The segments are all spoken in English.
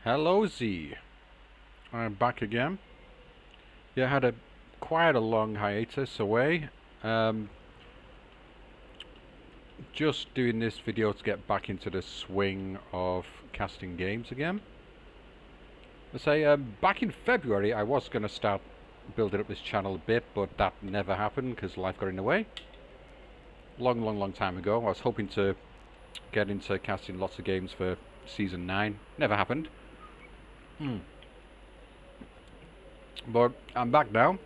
Hello Z. I'm back again. Yeah, I had quite a long hiatus away. Um, just doing this video to get back into the swing of casting games again. I say, back in February I was going to start building up this channel a bit, but that never happened because life got in the way. Long time ago. I was hoping to get into casting lots of games for Season 9. Never happened. But I'm back now.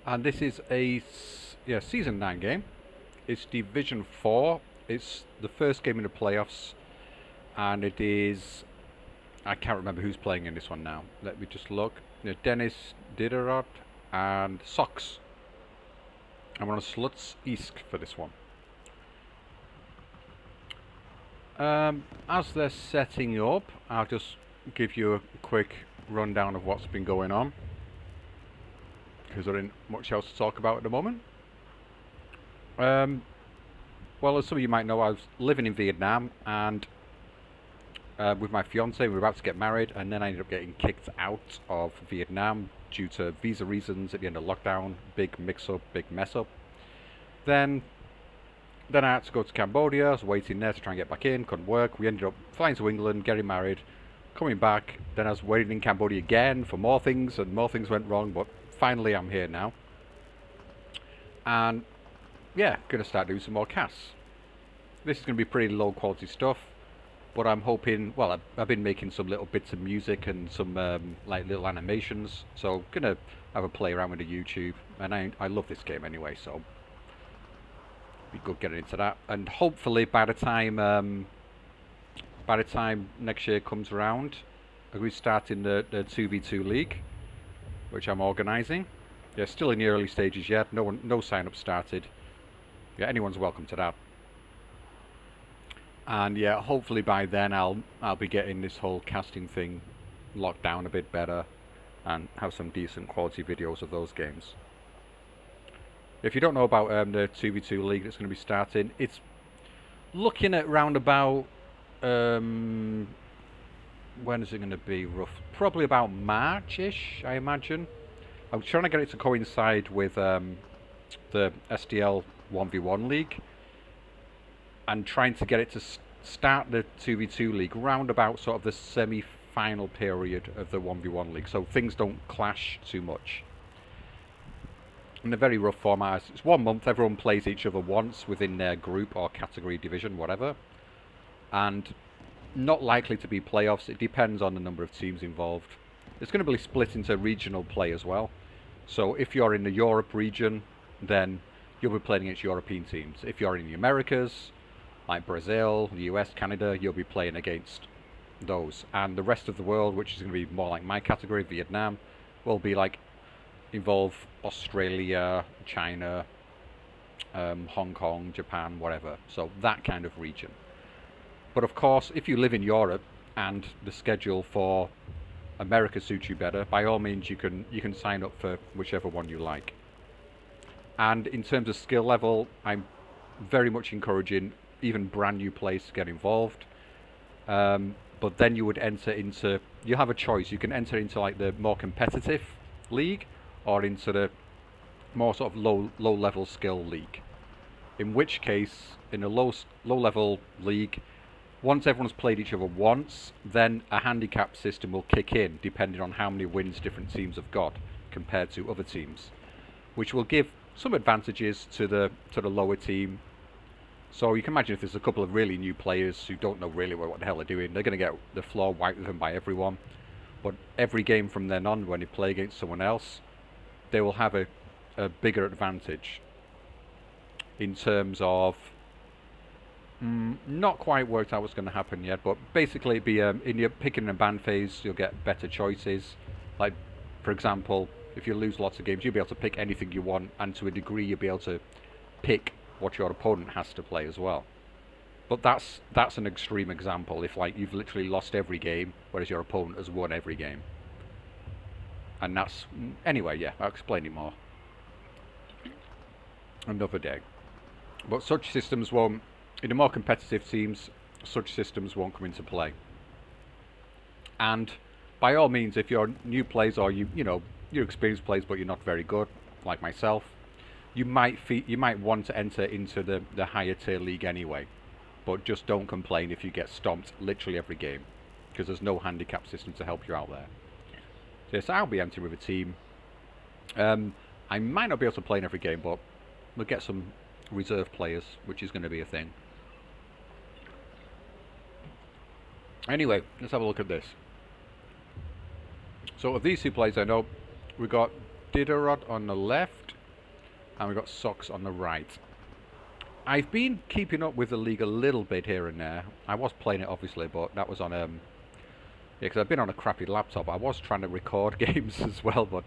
And this is a Season 9 game. It's Division 4. It's the first game in the playoffs. And it is... I can't remember who's playing in this one now. Let me just look. Denis, Diderot, and Socks. I'm on a Sluts East for this one. As they're setting up, I'll just give you a quick rundown of what's been going on, because there isn't much else to talk about at the moment. Well, as some of you might know, I was living in Vietnam, and with my fiance, we were about to get married, and then I ended up getting kicked out of Vietnam due to visa reasons at the end of lockdown. Big mix-up, big mess-up. Then I had to go to Cambodia. I was waiting there to try and get back in, couldn't work. We ended up flying to England, getting married, coming back. Then I was waiting in Cambodia again for more things, and more things went wrong, but finally I'm here now. And yeah, gonna start doing some more casts. This is gonna be pretty low quality stuff, but I'm hoping, well, I've been making some little bits of music and some like little animations, so gonna have a play around with the YouTube, and I love this game anyway, so be good getting into that. And hopefully by the time next year comes around, we're starting the 2v2 league, which I'm organising. Yeah, still in the early stages yet. No sign up started. Yeah, anyone's welcome to that. And yeah, hopefully by then I'll be getting this whole casting thing locked down a bit better and have some decent quality videos of those games. If you don't know about the 2v2 league that's going to be starting, it's looking at round about when is it going to be? Probably about March-ish, I imagine. I'm trying to get it to coincide with the SDL 1v1 league, and trying to get it to start the 2v2 league round about sort of the semi-final period of the 1v1 league, so things don't clash too much. In a very rough format, it's 1 month, everyone plays each other once within their group or category, division, whatever. And not likely to be playoffs, it depends on the number of teams involved. It's going to be split into regional play as well. So if you're in the Europe region, then you'll be playing against European teams. If you're in the Americas, like Brazil, the US, Canada, you'll be playing against those. And the rest of the world, which is going to be more like my category, Vietnam, will be like involve Australia, China, Hong Kong, Japan, whatever. So that kind of region. But of course, if you live in Europe and the schedule for America suits you better, by all means you can sign up for whichever one you like. And in terms of skill level, I'm very much encouraging even brand new players to get involved. But then you would enter into, you have a choice. You can enter into like the more competitive league, or into the more sort of low level skill league. In which case, in a low level league, once everyone's played each other once, then a handicap system will kick in depending on how many wins different teams have got compared to other teams, which will give some advantages to the lower team. So you can imagine if there's a couple of really new players who don't know really what the hell they're doing, they're going to get the floor wiped with them by everyone. But every game from then on, when they play against someone else, they will have a bigger advantage in terms of not quite worked out what's going to happen yet, but basically it'd be in your picking and ban phase, you'll get better choices. Like, for example, if you lose lots of games, you'll be able to pick anything you want, and to a degree you'll be able to pick what your opponent has to play as well. But that's an extreme example, if like you've literally lost every game, whereas your opponent has won every game. And that's, anyway, yeah, I'll explain it more another day. But such systems won't, in the more competitive teams, such systems won't come into play. And by all means, if you're new players or you're experienced players but you're not very good, like myself, you might want to enter into the higher tier league anyway. But just don't complain if you get stomped literally every game, because there's no handicap system to help you out there. So yes, I'll be entering with a team. I might not be able to play in every game, but we'll get some reserve players, which is going to be a thing. Anyway, let's have a look at this. So of these two players I know, we got Diderot on the left, and we got Socks on the right. I've been keeping up with the league a little bit here and there. I was playing it obviously, but that was on yeah, because I've been on a crappy laptop. I was trying to record games as well, but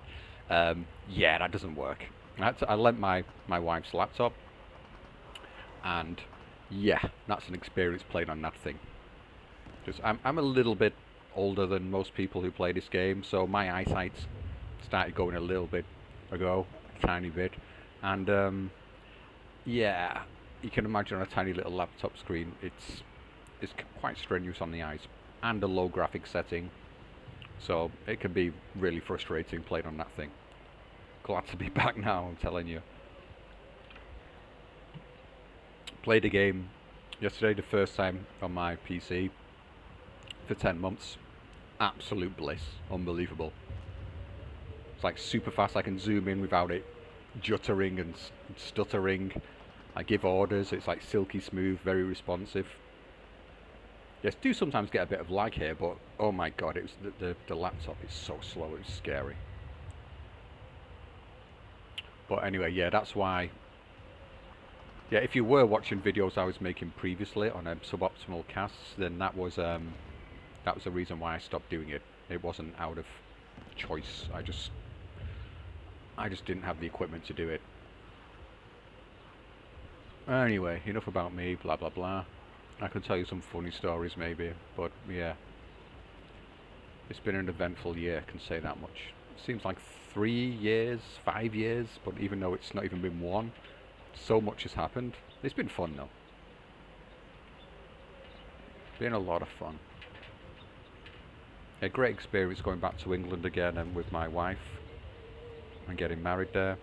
yeah, that doesn't work. I lent my wife's laptop, and yeah, that's an experience playing on that thing. Because I'm a little bit older than most people who play this game, so my eyesight started going a little bit ago, a tiny bit, and yeah, you can imagine on a tiny little laptop screen, it's quite strenuous on the eyes, and a low graphic setting, so it can be really frustrating playing on that thing. Glad to be back now, I'm telling you. Played a game yesterday, the first time on my PC for 10 months. Absolute bliss, unbelievable. It's like super fast. I can zoom in without it juttering and stuttering. I give orders, it's like silky smooth, very responsive. Yes, do sometimes get a bit of lag here, but oh my god, it was the laptop is so slow, it's scary. But anyway, yeah, that's why. Yeah, if you were watching videos I was making previously on suboptimal casts, then that was the reason why I stopped doing it. It wasn't out of choice. I just didn't have the equipment to do it. Anyway, enough about me, blah blah blah. I could tell you some funny stories maybe, but yeah. It's been an eventful year, I can say that much. It seems like 3 years, 5 years, but even though it's not even been one, so much has happened. It's been fun though. Been a lot of fun. A great experience going back to England again and with my wife and getting married there,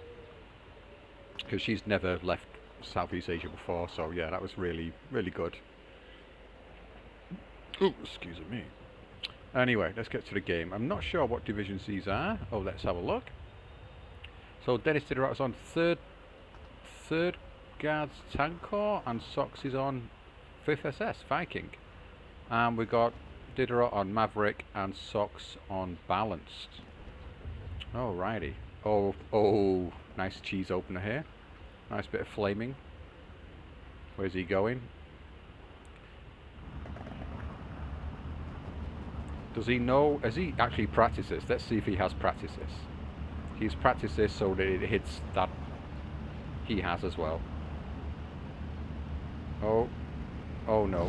because she's never left Southeast Asia before, so yeah, that was really, really good. Oh, excuse me. Anyway, let's get to the game. I'm not sure what divisions these are. Oh, let's have a look. So Denis Diderot is on third Guards Tank Corps, and Socks is on 5th SS Viking. And we got Diderot on Maverick and Socks on Balanced. Alrighty. Oh, nice cheese opener here. Nice bit of flaming. Where's he going? Does he know? Has he actually practiced this? Let's see if he has practiced this. He's practiced this so that it hits that he has as well. Oh no.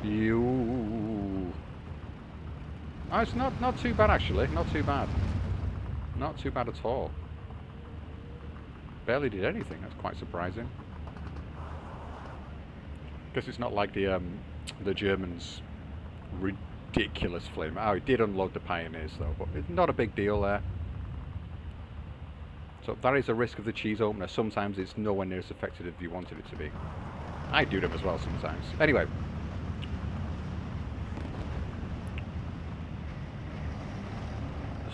You. Oh, it's not too bad actually. Not too bad. Not too bad at all. Barely did anything. That's quite surprising. Guess it's not like the Germans' ridiculous flame. Oh, he did unload the Pioneers though, but it's not a big deal there. So that is a risk of the cheese opener. Sometimes it's nowhere near as effective as you wanted it to be. I do them as well sometimes. Anyway.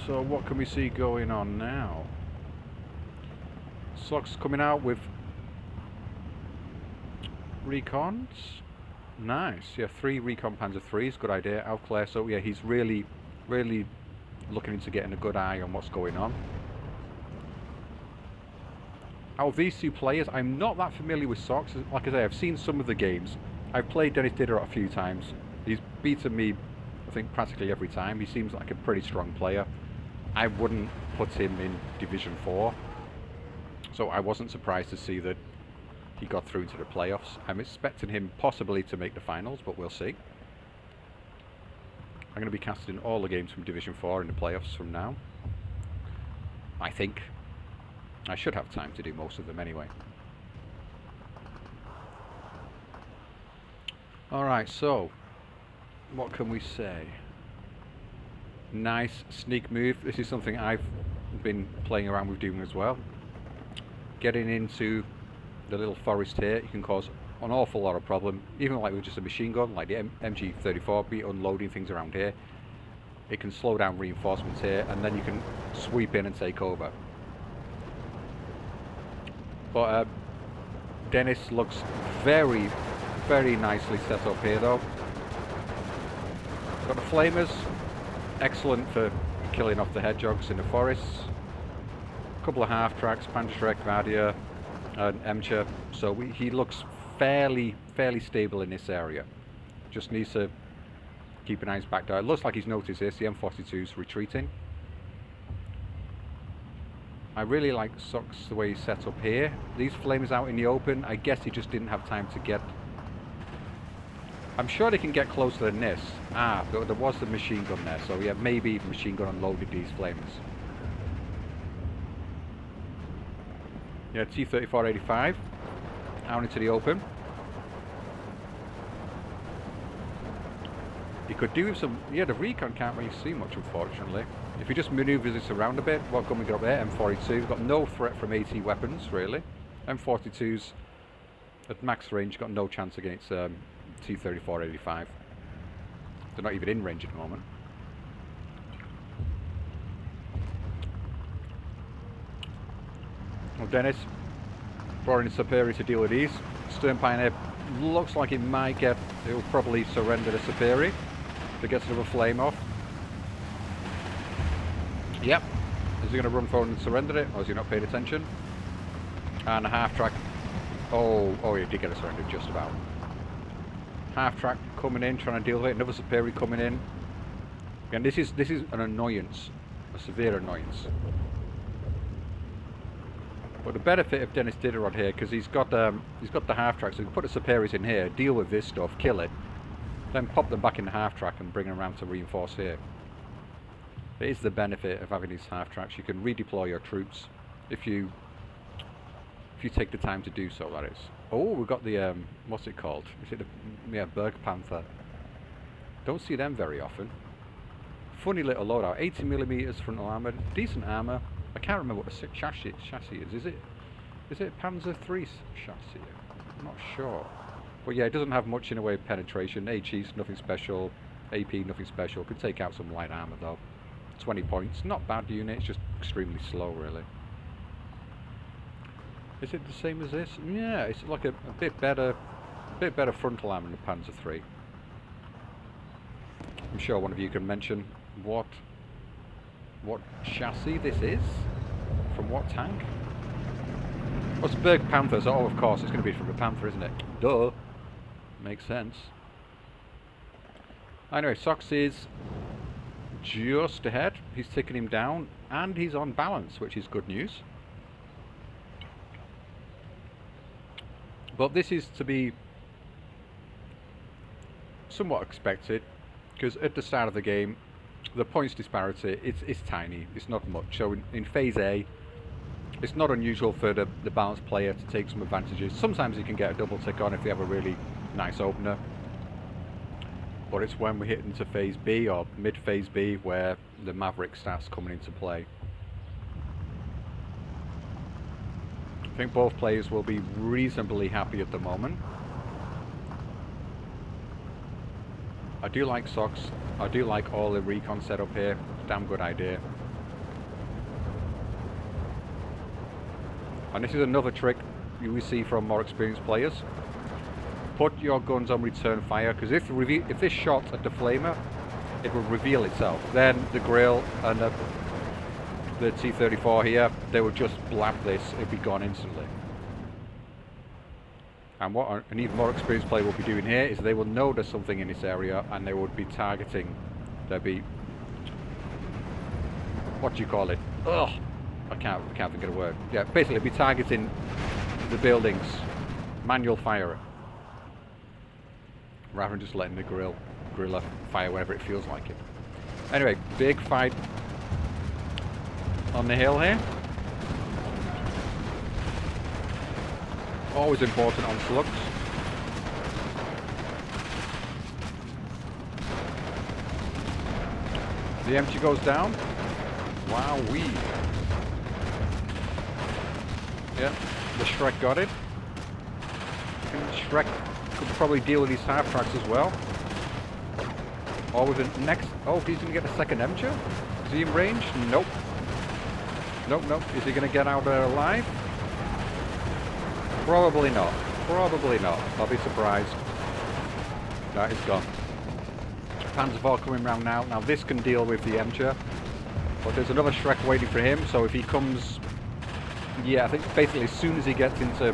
So what can we see going on now? Socks coming out with recons. Nice. Yeah, 3 recon Panzer IIIs. Good idea. Outclair. So yeah, he's really looking into getting a good eye on what's going on. Out of these two players, I'm not that familiar with Socks. Like I say, I've seen some of the games. I've played Denis Diderot a few times. He's beaten me, I think, practically every time. He seems like a pretty strong player. I wouldn't put him in Division 4. So I wasn't surprised to see that he got through into the playoffs. I'm expecting him possibly to make the finals, but we'll see. I'm going to be casting all the games from Division 4 in the playoffs from now. I think. I should have time to do most of them anyway. Alright, so what can we say? Nice sneak move. This is something I've been playing around with doing as well. Getting into the little forest here, you can cause an awful lot of problem. Even like with just a machine gun, like the MG34, be unloading things around here. It can slow down reinforcements here, and then you can sweep in and take over. But Denis looks very, very nicely set up here though. Got the flamers, excellent for killing off the hedgehogs in the forests. A couple of half tracks, Panzerschreck, Vadia, and Emcher. So he looks fairly stable in this area. Just needs to keep an eye on his back door. It looks like he's noticed this. The M42's retreating. I really like Socks the way he's set up here. These flames out in the open, I guess he just didn't have time to get... I'm sure they can get closer than this. Ah, there was the machine gun there, so yeah, maybe the machine gun unloaded these flames. Yeah, T-34-85 out into the open. You could do some... Yeah, the recon can't really see much, unfortunately. If he just manoeuvres this around a bit, what gun we got up there? M42. We've got no threat from AT weapons, really. M42's at max range, got no chance against T-34-85. They're not even in range at the moment. Well, Denis brought in Superior to deal with these. Stern Pioneer looks like it might get... It'll probably surrender the Superior if it gets another flame off. Yep. Is he going to run forward and surrender it, or is he not paying attention? And a half track. Oh, he did get a surrender, just about. Half track coming in, trying to deal with it. Another Superior coming in. And this is an annoyance, a severe annoyance. But the benefit of Denis Diderot here, because he's got the half track, so he can put the Superiors in here, deal with this stuff, kill it, then pop them back in the half track and bring them around to reinforce here. It is the benefit of having these half tracks. You can redeploy your troops if you take the time to do so. That is. Oh, we've got the what's it called? Is it the Berg Panther? Don't see them very often. Funny little loadout. 80mm frontal armor, decent armor. I can't remember what the chassis is. Is it Panzer III chassis? I'm not sure. But yeah, it doesn't have much in the way of penetration. HE's nothing special. AP nothing special. Could take out some light armor though. 20 points. Not bad unit. It's just extremely slow, really. Is it the same as this? Yeah, it's like a bit better frontal armor than the Panzer III. I'm sure one of you can mention what chassis this is? From what tank? What's the Berg Panther? So, oh, of course, it's going to be from the Panther, isn't it? Duh. Makes sense. Anyway, Sox is just ahead. He's taking him down, and he's on balance, which is good news. But this is to be somewhat expected, because at the start of the game, the points disparity, it's tiny, it's not much. So in Phase A, it's not unusual for the balanced player to take some advantages. Sometimes you can get a double tick on if you have a really nice opener. But it's when we hit into Phase B or mid-Phase B where the Maverick starts coming into play. I think both players will be reasonably happy at the moment. I do like Sox. I do like all the recon setup here. Damn good idea. And this is another trick you will see from more experienced players. Put your guns on return fire, because if this shot at the flamer, it will reveal itself. Then the grill and the T-34 here, they would just blab this, it'd be gone instantly. And what an even more experienced player will be doing here is they will know there's something in this area and they would be targeting. There'd be... what do you call it? Ugh! I can't think of the word. Yeah, basically be targeting the buildings. Manual fire. Rather than just letting the gorilla fire whenever it feels like it. Anyway, big fight on the hill here. Always important on slugs. The empty goes down. Wowee. Yeah, the Shrek got it. And Shrek could probably deal with these half tracks as well. Or with the next... Oh, he's going to get a second Emcher? Is he in range? Nope. Nope, nope. Is he going to get out there alive? Probably not. Probably not. I'll be surprised. That is gone. Panzer IV coming round now. Now this can deal with the Emcher. But there's another Shrek waiting for him, so if he comes... Yeah, I think basically as soon as he gets into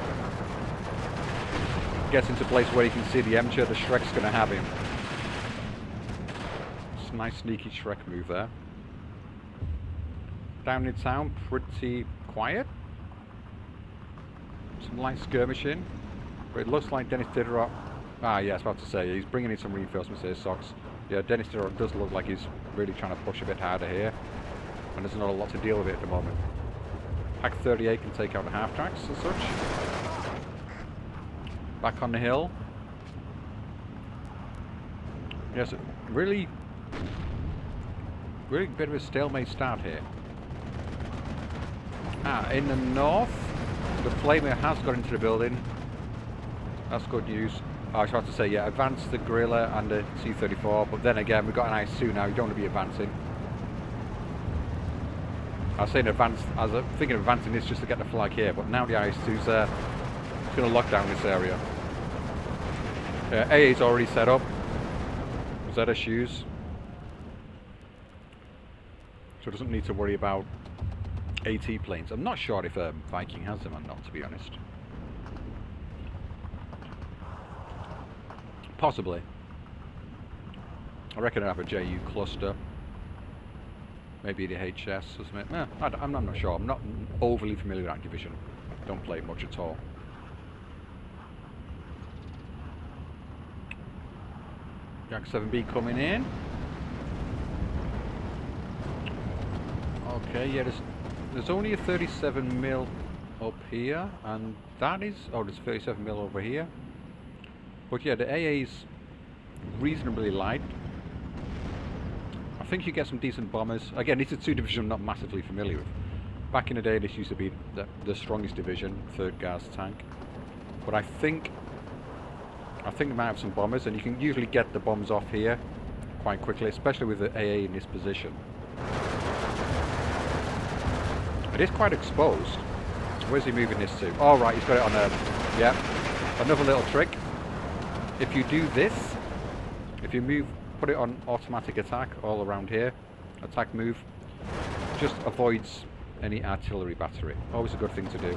place where he can see the Emcher, the Shrek's going to have him. It's a nice sneaky Shrek move there. Down in town, pretty quiet. Some light skirmishing. But it looks like Denis Diderot... Ah, yeah, I was about to say, he's bringing in some reinforcements here, Socks. Yeah, Denis Diderot does look like he's really trying to push a bit harder here. And there's not a lot to deal with it at the moment. Pack 38 can take out the half tracks and such. Back on the hill. Yes, really bit of a stalemate start here. Ah, in the north, the Flamer has got into the building. That's good news. I was about to say, yeah, advance the Gorilla and the C-34, but then again, we've got an IS-2 now, you don't want to be advancing. I was saying advance, I was thinking of advancing this just to get the flag here, but now the IS-2's there. It's going to lock down this area. AA's already set up. Zeta shoes. So it doesn't need to worry about AT planes. I'm not sure if Viking has them or not, to be honest. Possibly. I reckon I have a JU cluster. Maybe the HS or something. I'm not sure. I'm not overly familiar with that division. Don't play it much at all. Jak 7B coming in. Okay, yeah, there's only a 37mm up here, and that is... Oh, there's 37mm over here. But yeah, the AA's reasonably light. I think you get some decent bombers. Again, these are two divisions I'm not massively familiar with. Back in the day, this used to be the strongest division, 3rd Guards tank. But I think they might have some bombers, and you can usually get the bombs off here quite quickly, especially with the AA in this position. It is quite exposed. Where's he moving this to? Oh, right, he's got it on a... Yeah, another little trick. If you do this, if you put it on automatic attack all around here, attack move, just avoids any artillery battery. Always a good thing to do.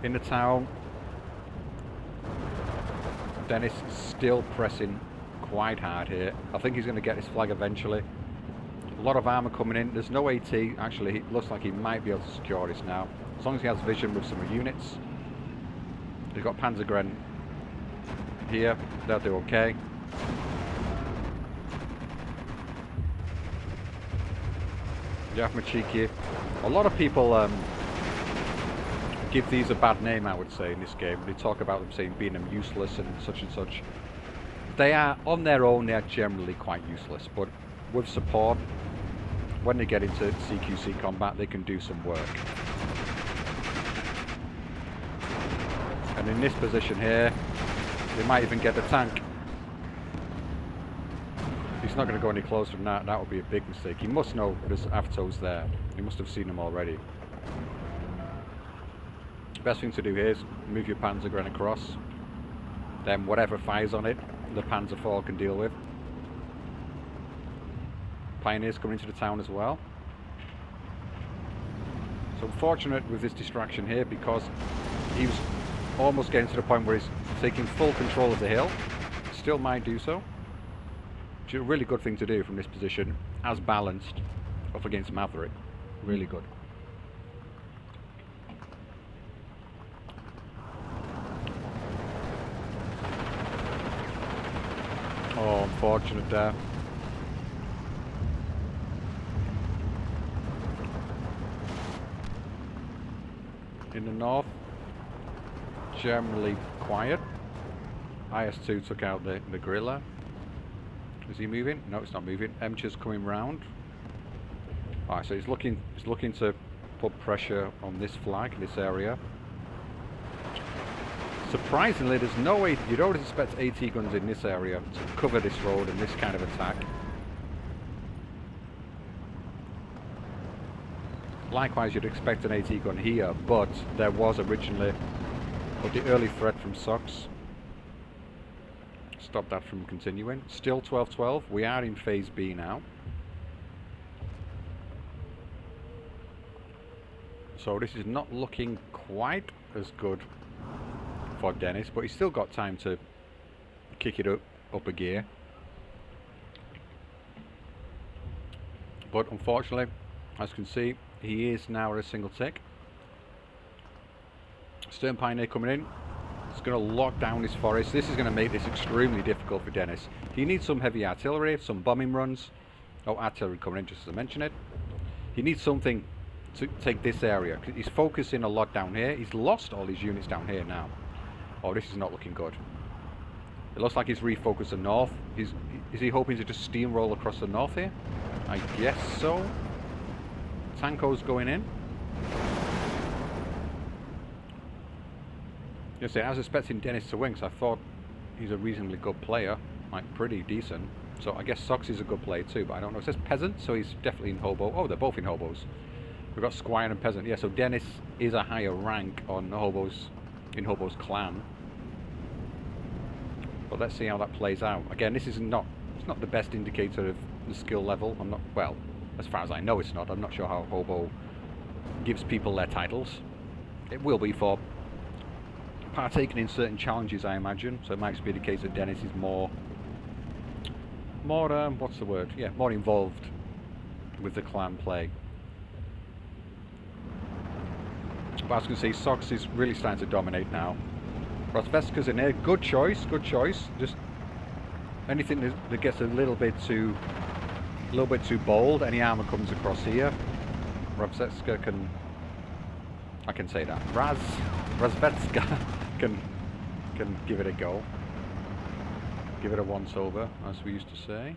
In the town, Denis still pressing quite hard here. I think he's going to get his flag eventually. A lot of armour coming in. There's no AT. Actually, it looks like he might be able to secure this now. As long as he has vision with some units. He's got Panzergren here. They'll do okay. Machiki. A lot of people give these a bad name, I would say, in this game. They talk about them saying being useless and such. They are, on their own, they are generally quite useless, but with support, when they get into CQC combat, they can do some work. And in this position here, they might even get the tank. He's not going to go any closer than that. That would be a big mistake. He must know there's AVTOs there. He must have seen them already. Best thing to do here is move your Panzergren across. Then whatever fires on it, the Panzer IV can deal with. Pioneers coming into the town as well. So unfortunate with this distraction here, because he was almost getting to the point where he's taking full control of the hill. Still might do so. Which is a really good thing to do from this position, as balanced up against Maverick. Really good. Oh, unfortunate there. In the north, generally quiet. IS-2 took out the gorilla. Is he moving? No, it's not moving. Emcher's coming round. Alright, so he's looking to put pressure on this flag, this area. Surprisingly, there's no way, you'd always expect AT guns in this area to cover this road and this kind of attack. Likewise, you'd expect an AT gun here, but there was originally the early threat from SOX. Stop that from continuing. Still 12-12. We are in phase B now. So this is not looking quite as good for Denis, but he's still got time to kick it up a gear. But unfortunately, as you can see, he is now at a single tick. Stern Pioneer coming in. It's going to lock down this forest. This is going to make this extremely difficult for Denis. He needs some heavy artillery, some bombing runs. Oh, artillery coming in just as I mentioned it. He needs something to take this area. He's focusing a lot down here. He's lost all his units down here now. Oh, this is not looking good. It looks like he's refocused the north. Is he hoping to just steamroll across the north here? I guess so. Tanko's going in. Yes, I was expecting Denis to win, because I thought he's a reasonably good player, like pretty decent. So I guess Sox is a good player too, but I don't know. It says peasant, so he's definitely in hobo. Oh, they're both in hobos. We've got squire and peasant. Yeah, so Denis is a higher rank on hobos, in Hobo's clan. But let's see how that plays out. Again, this is not, it's not the best indicator of the skill level. I'm not, well, as far as I know it's not. I'm not sure how Hobo gives people their titles. It will be for partaking in certain challenges, I imagine. So it might just be the case that Denis is more what's the word? Yeah, more involved with the clan play. But as you can see, Sox is really starting to dominate now. Rozvetska's in here. Good choice, good choice. Just anything that gets a little bit too bold. Any armor comes across here. Rozvetska can, I can say that. Rozvetska can give it a go. Give it a once over, as we used to say.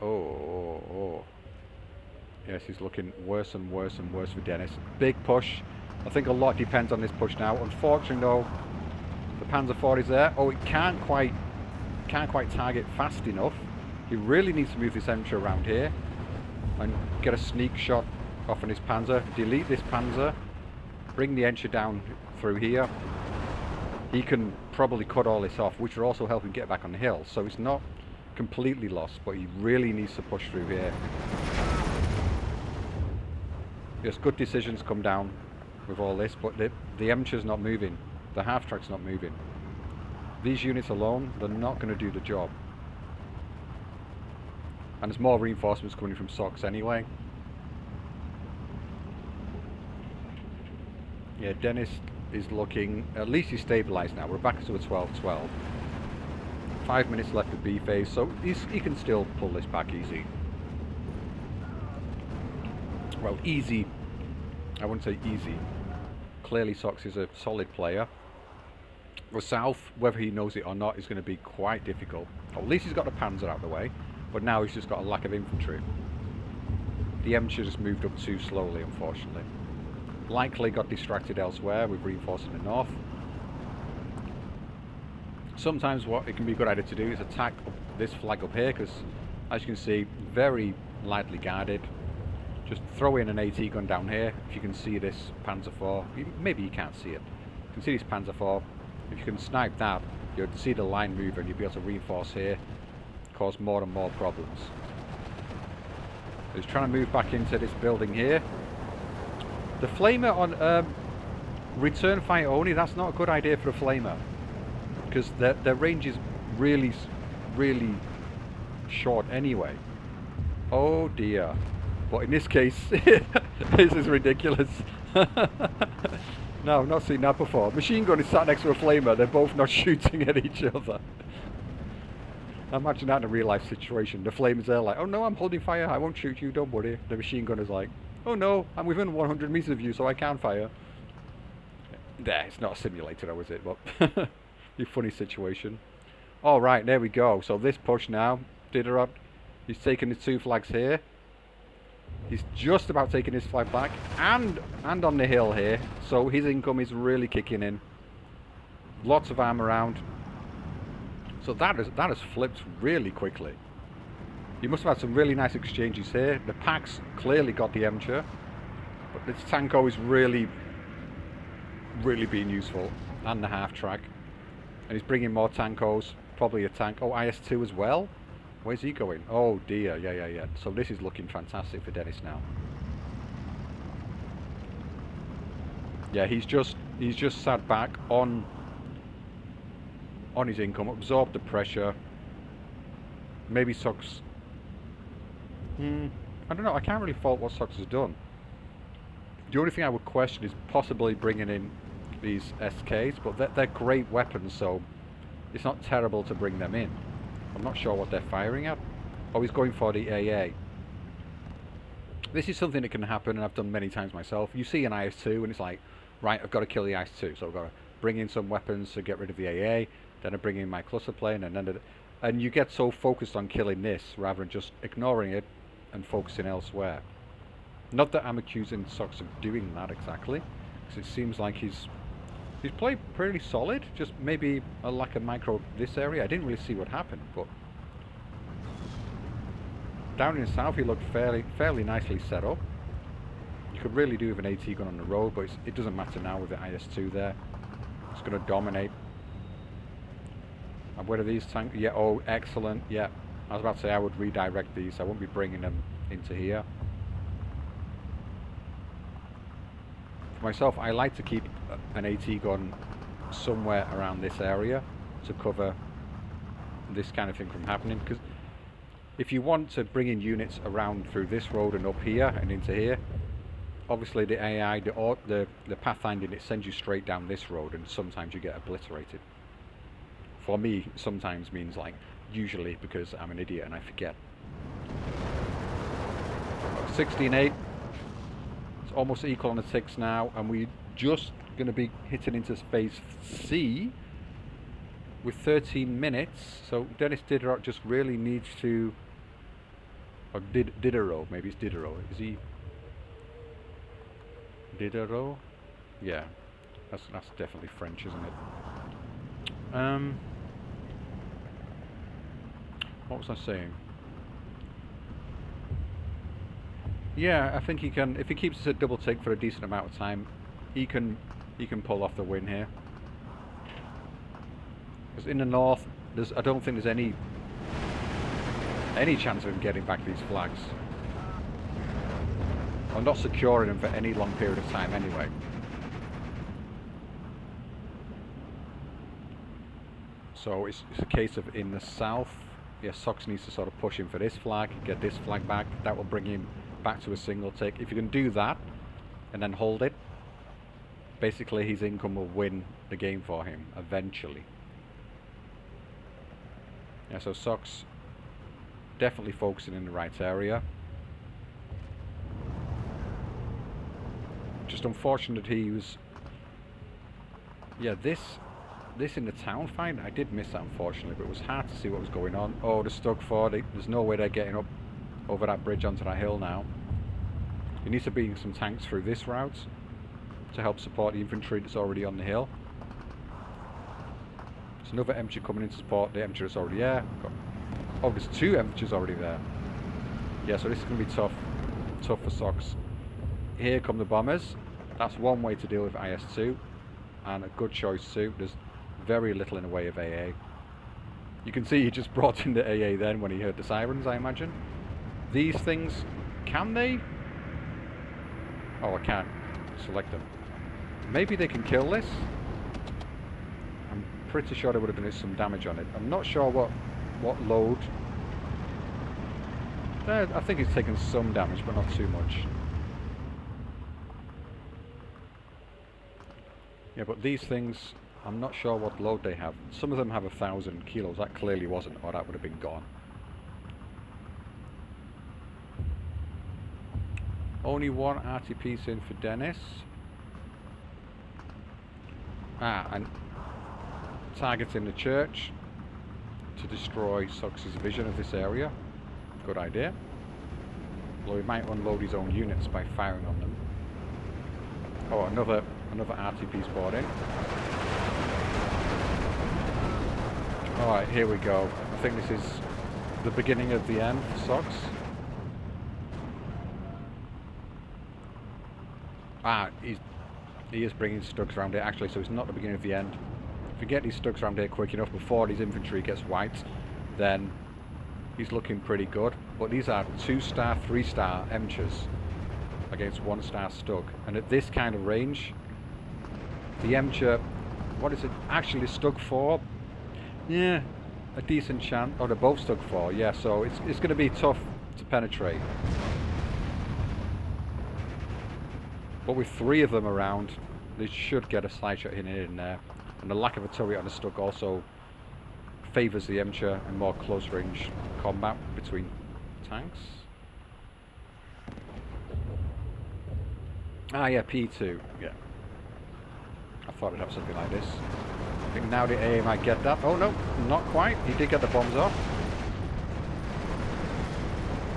Oh. Yes, he's looking worse and worse and worse for Denis. Big push. I think a lot depends on this push now. Unfortunately, though, the Panzer IV is there. Oh, it can't quite target fast enough. He really needs to move this Emcher around here and get a sneak shot off on his Panzer. Delete this Panzer. Bring the Emcher down through here. He can probably cut all this off, which will also help him get back on the hill. So it's not completely lost, but he really needs to push through here. Yes, good decisions come down with all this, but the Emcher's not moving. The half-track's not moving. These units alone, they're not going to do the job. And there's more reinforcements coming from Sox anyway. Yeah, Denis is looking, at least he's stabilised now. We're back to a 12-12. 5 minutes left of B phase, so he can still pull this back easy. Well, easy. I wouldn't say easy. Clearly Sox is a solid player. The south, whether he knows it or not, is going to be quite difficult. Well, at least he's got the Panzer out of the way, but now he's just got a lack of infantry. The Emcher just moved up too slowly, unfortunately. Likely got distracted elsewhere with reinforcing the north. Sometimes what it can be a good idea to do is attack this flag up here, because as you can see, very lightly guarded. Just throw in an AT gun down here. If you can see this Panzer IV, maybe you can't see it. You can see this Panzer IV. If you can snipe that, you'll see the line move and you'll be able to reinforce here, cause more and more problems. He's trying to move back into this building here. The Flamer on return fire only, that's not a good idea for a Flamer, because their range is really short anyway. Oh dear. But in this case, this is ridiculous. No, I've not seen that before. Machine gun is sat next to a Flamer, they're both not shooting at each other. Imagine that in a real life situation. The Flamer's there like, oh no, I'm holding fire, I won't shoot you, don't worry. The machine gunner's like, oh no, I'm within 100 meters of you, so I can fire. There, it's not a simulator though, is it? But, be a funny situation. All right, there we go. So this push now, Diderot, he's taking his 2 flags here. He's just about taking his flag back and on the hill here. So his income is really kicking in. Lots of arm around. So that has flipped really quickly. You must have had some really nice exchanges here. The Pax clearly got the Emcher, but this Tanko is really being useful, and the half track. And he's bringing more Tankos, probably a tank. Oh, IS-2 as well? Where's he going? Oh dear, yeah. So this is looking fantastic for Denis now. Yeah, he's just sat back on his income, absorbed the pressure. Maybe Sox. I don't know. I can't really fault what Sox has done. The only thing I would question is possibly bringing in these SKs, but they're great weapons, so it's not terrible to bring them in. I'm not sure what they're firing at. Oh, he's going for the AA. This is something that can happen, and I've done many times myself. You see an IS-2, and it's like, right, I've got to kill the IS-2, so I've got to bring in some weapons to get rid of the AA. Then I bring in my cluster plane, and you get so focused on killing this rather than just ignoring it and focusing elsewhere. Not that I'm accusing Sox of doing that exactly, because it seems like he's played pretty solid. Just maybe a lack of micro this area. I didn't really see what happened, but down in the south he looked fairly nicely set up. You could really do with an AT gun on the road, but it doesn't matter now with the IS-2 there. It's going to dominate. And where are these tanks? Yeah, oh, excellent. Yeah, I was about to say I would redirect these. I won't be bringing them into here. For myself, I like to keep an AT gun somewhere around this area to cover this kind of thing from happening. Because if you want to bring in units around through this road and up here and into here, obviously the AI, the pathfinding, it sends you straight down this road, and sometimes you get obliterated. For me, sometimes means like usually because I'm an idiot and I forget. 16.8. It's almost equal on the ticks now, and we're just going to be hitting into phase C with 13 minutes. So Denis Diderot just really needs to, or Diderot, maybe it's Diderot. Is he Diderot? Yeah, that's definitely French, isn't it? What was I saying? Yeah, I think he can. If he keeps us at double tick for a decent amount of time, he can pull off the win here. Because in the north, I don't think there's any chance of him getting back these flags. I'm not securing them for any long period of time anyway. So it's a case of in the south, yeah, Sox needs to sort of push him for this flag, get this flag back. That will bring him back to a single tick. If you can do that and then hold it, basically his income will win the game for him eventually. Yeah, so Sox definitely focusing in the right area. Just unfortunate he was, yeah, this in the town fight, I did miss that unfortunately, but it was hard to see what was going on. Oh, they're stuck for it. There's no way they're getting up over that bridge onto that hill now. He needs to bring some tanks through this route to help support the infantry that's already on the hill. There's another Emcher coming in to support the Emcher that's already there. Oh, there's 2 Emchers already there. Yeah, so this is going to be tough for Sox. Here come the bombers. That's one way to deal with IS-2, and a good choice too. There's very little in the way of AA. You can see he just brought in the AA then when he heard the sirens, I imagine. These things, can they? Oh, I can't select them. Maybe they can kill this? I'm pretty sure there would have been some damage on it. I'm not sure what load. I think it's taken some damage, but not too much. Yeah, but these things, I'm not sure what load they have. Some of them have 1,000 kilos. That clearly wasn't, or that would have been gone. Only one RT piece in for Denis. And targeting the church. to destroy Sox's vision of this area. Good idea. Although he might unload his own units by firing on them. Oh, another RTP spawned in. Alright, here we go. I think this is the beginning of the end for Sox. Ah, he is bringing Stugs around here actually, so it's not the beginning of the end. If we get these Stugs around here quick enough before his infantry gets wiped, then he's looking pretty good. But these are 2-star, 3-star Emchers against 1-star Stug. And at this kind of range, the Emcher, what is it? Actually, Stug 4? Yeah, a decent chance. Oh, they're both Stug 4, yeah, so it's going to be tough to penetrate. But with 3 of them around, they should get a side shot in here and there. And the lack of a turret on the Stug also favours the Emcher and more close range combat between tanks. Ah yeah, P2, yeah. I thought it'd have something like this. I think now the AA might get that. Oh no, not quite. He did get the bombs off.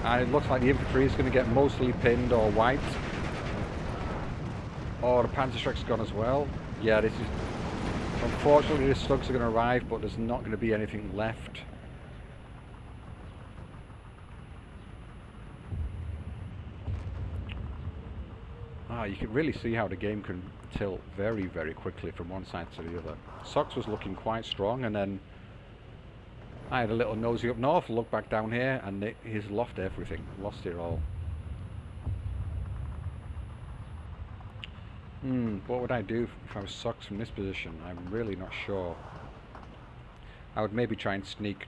And it looks like the infantry is going to get mostly pinned or wiped. Oh, the Panzerschreck's gone as well. Yeah, this is... Unfortunately, the Stugs are going to arrive, but there's not going to be anything left. Ah, you can really see how the game can tilt very, very quickly from one side to the other. Sox was looking quite strong, and then I had a little nosy up north, look back down here, and he's lost everything. Lost it all. What would I do if I was Sox from this position? I'm really not sure. I would maybe try and sneak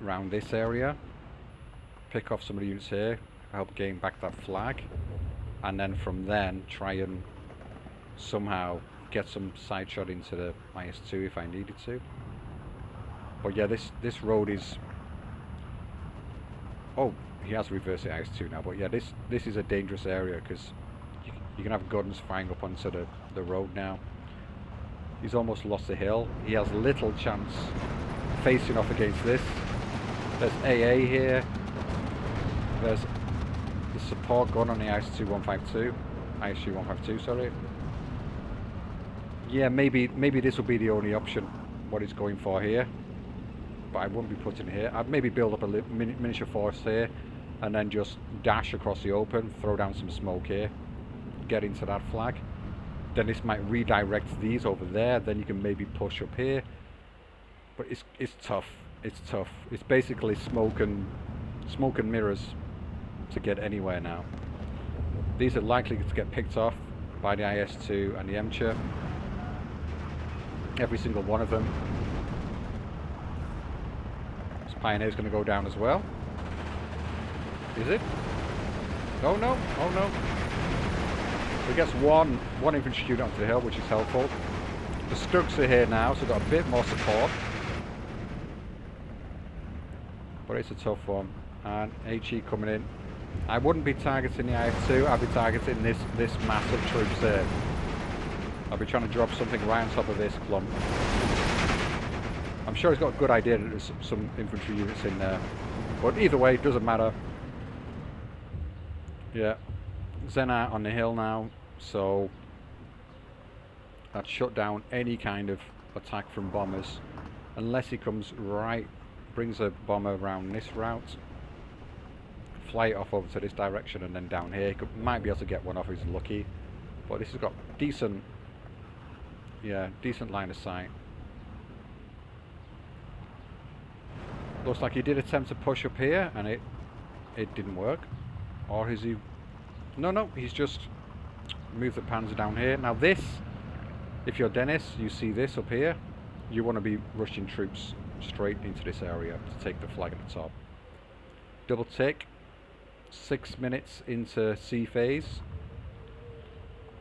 around this area, pick off some of the units here, help gain back that flag, and then from then try and somehow get some side shot into the IS-2 if I needed to. But yeah, this road is... Oh, he has reversed the IS-2 now, but yeah, this is a dangerous area because you can have guns firing up onto the road now. He's almost lost the hill. He has little chance facing off against this. There's AA here. There's the support gun on the IS-2 152. IS-2 152, sorry. Yeah, maybe this will be the only option, what he's going for here. But I wouldn't be putting it here. I'd maybe build up a miniature force here and then just dash across the open, throw down some smoke here, get into that flag. Then this might redirect these over there, then you can maybe push up here. But it's tough. It's tough. It's basically smoke and mirrors to get anywhere now. These are likely to get picked off by the IS-2 and the Emcher. Every single one of them. This Pioneer's going to go down as well. Is it? Oh no, oh no. So he gets one infantry unit onto the hill, which is helpful. The Stugs are here now, so we've got a bit more support. But it's a tough one. And HE coming in. I wouldn't be targeting the IF-2, I'd be targeting this mass of troops here. I'll be trying to drop something right on top of this clump. I'm sure he's got a good idea that there's some infantry units in there. But either way, it doesn't matter. Yeah. Zenat on the hill now, so that shut down any kind of attack from bombers. Unless he comes right, brings a bomber around this route. Fly it off over to this direction and then down here. Might be able to get one off if he's lucky. But this has got decent... Yeah, decent line of sight. Looks like he did attempt to push up here and it didn't work. Or is he... No, he's just moved the Panzer down here. Now this, if you're Denis, you see this up here, you want to be rushing troops straight into this area to take the flag at the top. Double tick. 6 minutes into C phase.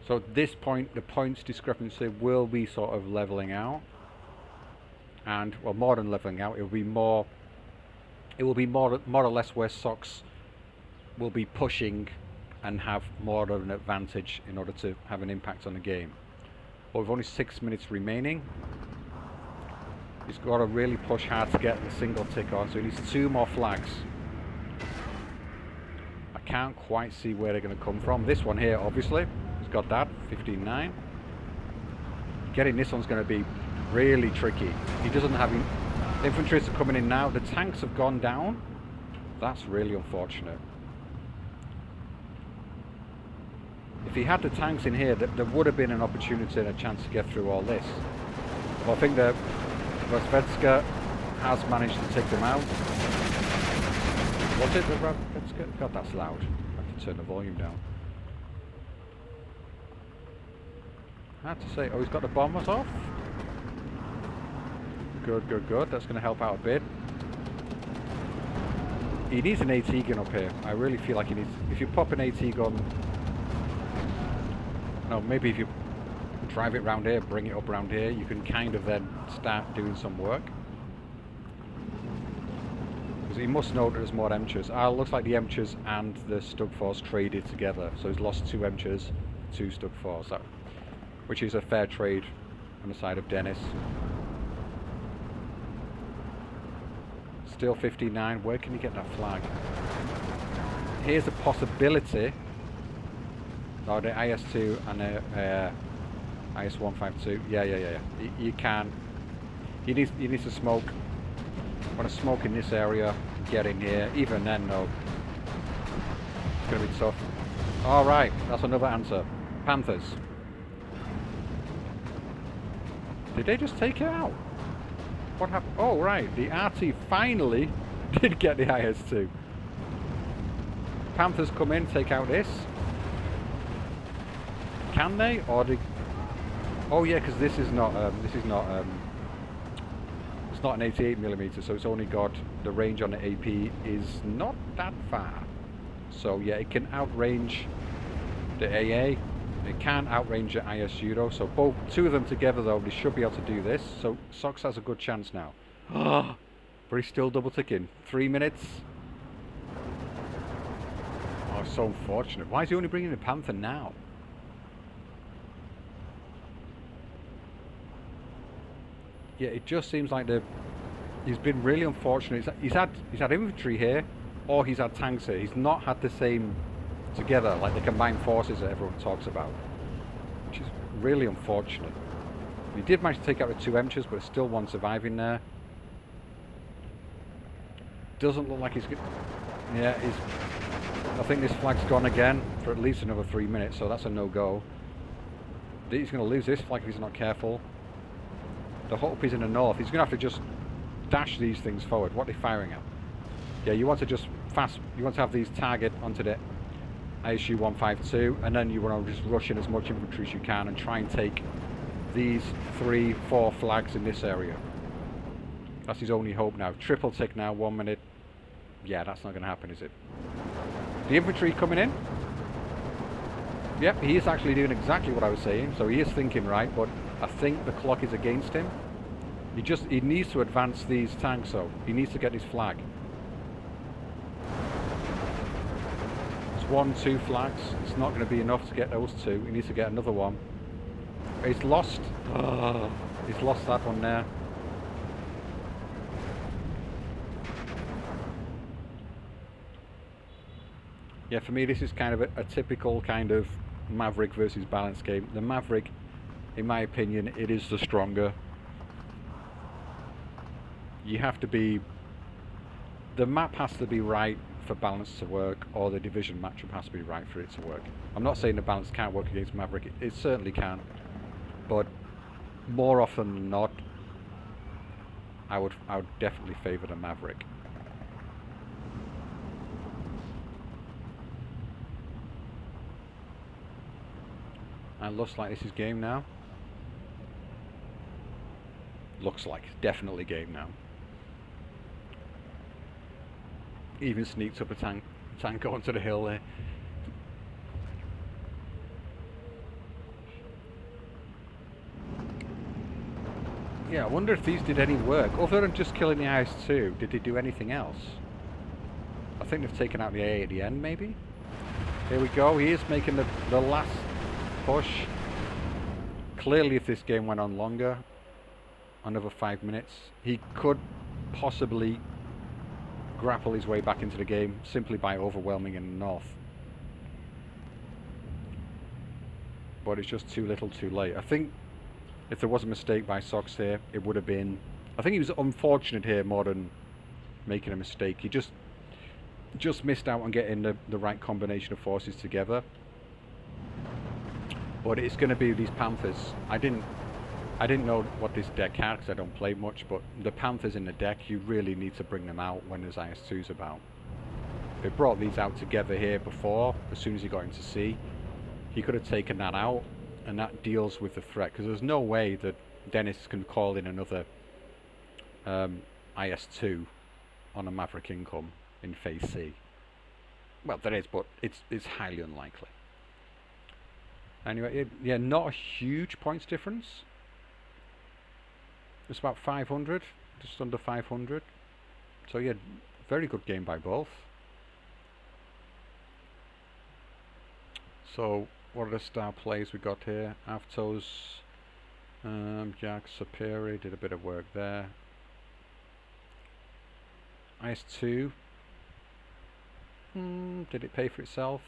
So at this point, the points discrepancy will be sort of leveling out. And, well, more than leveling out, it will be more or less where Sox will be pushing and have more of an advantage in order to have an impact on the game. But with only 6 minutes remaining, He's got to really push hard to get the single tick on, so he needs 2 more flags. I can't quite see where they're going to come from. This one here, obviously, he's got that, 15-9. Getting this one's going to be really tricky. He doesn't have... Infantry are coming in now. The tanks have gone down. That's really unfortunate. If he had the tanks in here, there would have been an opportunity and a chance to get through all this. But I think that Svetska has managed to take them out. Was it the Svetska? God, that's loud. I have to turn the volume down. I have to say, oh, he's got the bombers off. Good, good, good. That's going to help out a bit. He needs an AT gun up here. I really feel like he needs... If you pop an AT gun... No, maybe if you drive it round here, bring it up round here, you can kind of then start doing some work. Because he must know that there's more Emchers. Looks like the Emchers and the Stugforce traded together. So he's lost 2 Emchers, 2 Stugforce. Which is a fair trade on the side of Denis. Still 59. Where can he get that flag? Here's a possibility. Oh, the IS-2 and the IS-152. Yeah. You can. He needs to smoke. Want to smoke in this area. Get in here. Even then, no. It's going to be tough. All right, that's another answer. Panthers. Did they just take it out? What happened? Oh, right. The RT finally did get the IS-2. Panthers come in, take out this. Can they? Or do... Oh, yeah, because this is not... it's not an 88mm, so it's only got... The range on the AP is not that far. So, yeah, it can outrange the AA. It can outrange the ISU though, so 2 of them together though, they should be able to do this. So Sox has a good chance now. But he's still double ticking. 3 minutes. Oh, so unfortunate. Why is he only bringing the Panther now? Yeah, it just seems like he's been really unfortunate. He's had infantry here, or he's had tanks here. He's not had the same together, like the combined forces that everyone talks about, which is really unfortunate. He did manage to take out the 2 Emchers, but there's still 1 surviving there. Doesn't look like he's good. Yeah, I think this flag's gone again for at least another 3 minutes, so that's a no-go. He's going to lose this flag if he's not careful. The hope is in the north. He's going to have to just dash these things forward. What are they firing at? Yeah, you want to just you want to have these target onto the ISU 152, and then you want to just rush in as much infantry as you can and try and take these 3-4 flags in this area. That's his only hope now. Triple tick now, 1 minute. Yeah, that's not going to happen, is it? The infantry coming in. Yep, he is actually doing exactly what I was saying, so he is thinking right, but I think the clock is against him. He needs to advance these tanks though. He needs to get his flag. 1, 2 flags. It's not going to be enough to get those 2. He needs to get another one. He's lost. He's lost that one there. Yeah, for me this is kind of a typical kind of Maverick versus Balance game. The Maverick, in my opinion, it is the stronger. You have to be... The map has to be right for Balance to work, or the division matchup has to be right for it to work. I'm not saying the Balance can't work against Maverick, it certainly can, but more often than not, I would definitely favour the Maverick. And looks like this is game now. Looks like, definitely game now. Even sneaks up a tank onto the hill there. Yeah, I wonder if these did any work. Other than just killing the IS-2, did they do anything else? I think they've taken out the AA at the end, maybe? Here we go, he is making the last push. Clearly if this game went on longer, another 5 minutes. He could possibly grapple his way back into the game simply by overwhelming in the north. But it's just too little too late. I think if there was a mistake by Sox here, it would have been... I think he was unfortunate here more than making a mistake. He just missed out on getting the right combination of forces together. But it's going to be these Panthers. I didn't know what this deck had because I don't play much, but the Panthers in the deck, you really need to bring them out when there's IS-2s about. They brought these out together here before, as soon as he got into C. He could have taken that out, and that deals with the threat, because there's no way that Denis can call in another IS-2 on a Maverick Income in phase C. Well, there is, but it's highly unlikely. Anyway, yeah, not a huge points difference. It's about 500, just under 500. So yeah, very good game by both. So what are the star plays we got here? Avtos, Jack Sapiri did a bit of work there. IS-2, did it pay for itself?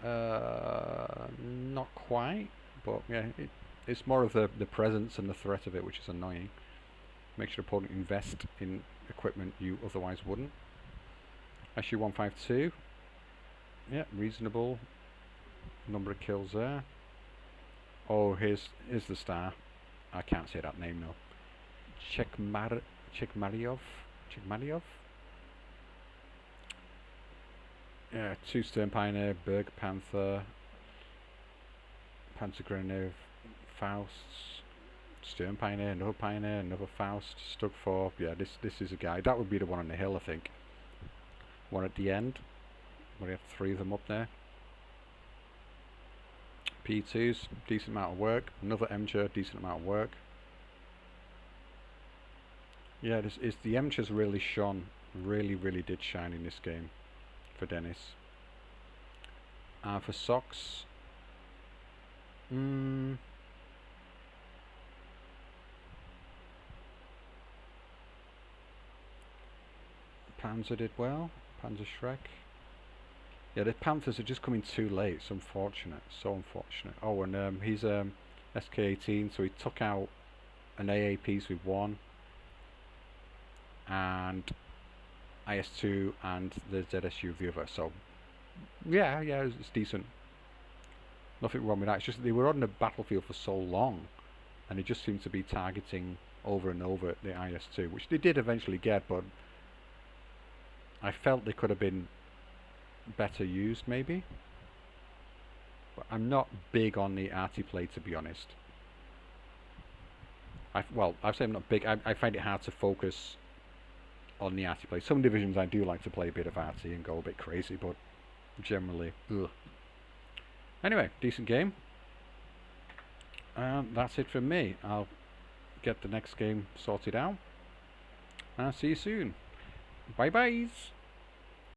Not quite, but yeah, it's more of the presence and the threat of it, which is annoying. Makes your opponent invest in equipment you otherwise wouldn't. SU-152, yeah, reasonable number of kills there. Oh, here's the star. I can't say that name though. Chekmaryov. Yeah, 2 Stern Pioneer, Berg Panther, Panzergrenadier, Faust, Stern Pioneer, another Faust, Stug 4. Yeah, this is a guy. That would be the one on the hill, I think. One at the end, where you have 3 of them up there. P2s, decent amount of work. Another MCHR, decent amount of work. Yeah, the MCHR's really shone. Really did shine in this game for Denis. For Sox, Panzer did well. Panzer Shrek. Yeah, the Panthers are just coming too late. It's unfortunate. So unfortunate. Oh, and he's SK-18, so he took out an AA piece with 1. And IS-2 and the ZSU with the other. So, yeah, it's decent. Nothing wrong with that. It's just they were on the battlefield for so long, and it just seemed to be targeting over and over the IS-2, which they did eventually get, but I felt they could have been better used, maybe. But I'm not big on the arty play, to be honest. I'd say I'm not big. I find it hard to focus on the arty play. Some divisions I do like to play a bit of arty and go a bit crazy, but generally, ugh. Anyway, decent game. That's it from me. I'll get the next game sorted out. And I'll see you soon. Bye-byes.